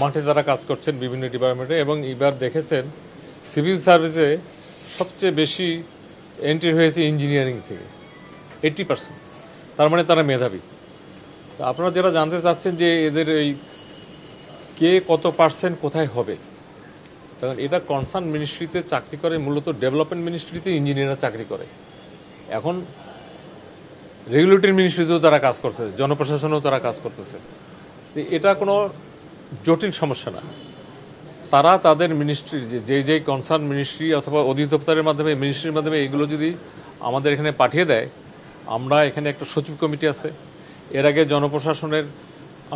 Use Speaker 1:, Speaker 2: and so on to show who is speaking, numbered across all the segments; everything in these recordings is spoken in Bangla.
Speaker 1: মাঠে তারা কাজ করছেন বিভিন্ন ডিপার্টমেন্টে, এবং এবার দেখেছেন সিভিল সার্ভিসে সবচেয়ে বেশি এন্ট্রি হয়েছে ইঞ্জিনিয়ারিং থেকে 80%। তার মানে তারা মেধাবী। তো আপনারা যারা জানতে চাচ্ছেন যে এদের এই কে কত পার্সেন্ট কোথায় হবে, কারণ এটা কনসার্ন মিনিস্ট্রিতে চাকরি করে, মূলত ডেভেলপমেন্ট মিনিস্ট্রিতে ইঞ্জিনিয়াররা চাকরি করে। এখন রেগুলেটরি মিনিস্ট্রিতেও তারা কাজ করছে, জনপ্রশাসনেও তারা কাজ করতেছে। এটা কোনো জটিল সমস্যা না। তারা তাদের মিনিস্ট্রি যে কনসার্ন মিনিস্ট্রি অথবা অধিদপ্তরের মাধ্যমে, মিনিস্ট্রির মাধ্যমে এগুলো যদি আমাদের এখানে পাঠিয়ে দেয়, আমরা এখানে একটা সচিব কমিটি আছে, এর আগে জনপ্রশাসনের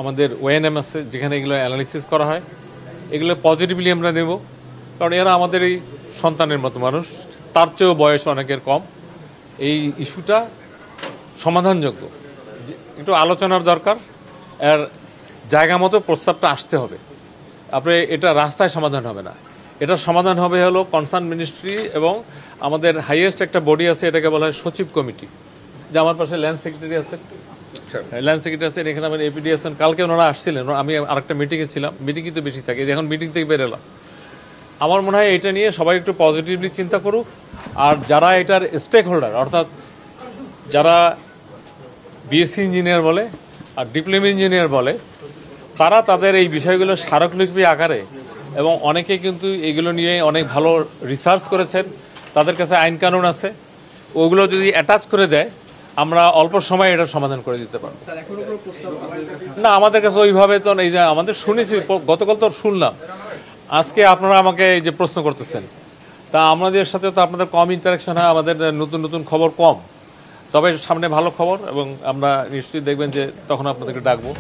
Speaker 1: আমাদের ওএনএম আছে, যেখানে এগুলো অ্যানালিসিস করা হয়। এগুলো পজিটিভলি আমরা নেব, কারণ এরা আমাদের এই সন্তানের মতো মানুষ, তার চেয়েও বয়স অনেকের কম। এই ইস্যুটা সমাধানযোগ্য, একটু আলোচনার দরকার, এর জায়গা মতো প্রস্তাবটা আসতে হবে। আপনি এটা রাস্তায় সমাধান হবে না, এটা সমাধান হবে হলো কনসার্ন মিনিস্ট্রি এবং আমাদের হাইয়েস্ট একটা বডি আছে, এটাকে বলা হয় সচিব কমিটি। যে আমার পাশে ল্যান্ড সেক্রেটারি আছে, এখানে আমার এপিডি আছেন, কালকে ওনারা আসছিলেন, আমি আরেকটা মিটিংয়ে ছিলাম, মিটিং কিন্তু বেশি থাকে, এখন মিটিং থেকে বেরোলাম। আমার মনে হয় এটা নিয়ে সবাই একটু পজিটিভলি চিন্তা করুক, আর যারা এটার স্টেক হোল্ডার, অর্থাৎ যারা বিএসসি ইঞ্জিনিয়ার বলে আর ডিপ্লোমা ইঞ্জিনিয়ার বলে, তারা তাদের এই বিষয়গুলো স্মারকলিপি আকারে, এবং অনেকে কিন্তু এগুলো নিয়ে অনেক ভালো রিসার্চ করেছেন, তাদের কাছে আইন কানুন আছে, ওগুলো যদি অ্যাটাচ করে দেয়, আমরা অল্প সময়ে এটা সমাধান করে দিতে পারবো। না, আমাদের কাছে ওইভাবে তো এই যে আমাদের শুনেছি, গতকাল তো শুনলাম, আজকে আপনারা আমাকে এই যে প্রশ্ন করতেছেন, তা আমাদের সাথে তো আপনাদের কম ইন্টারাকশন হয়, আমাদের নতুন নতুন খবর কম, তবে সামনে ভালো খবর, এবং আমরা নিশ্চয়ই দেখবেন যে তখন আপনাদেরকে ডাকবো।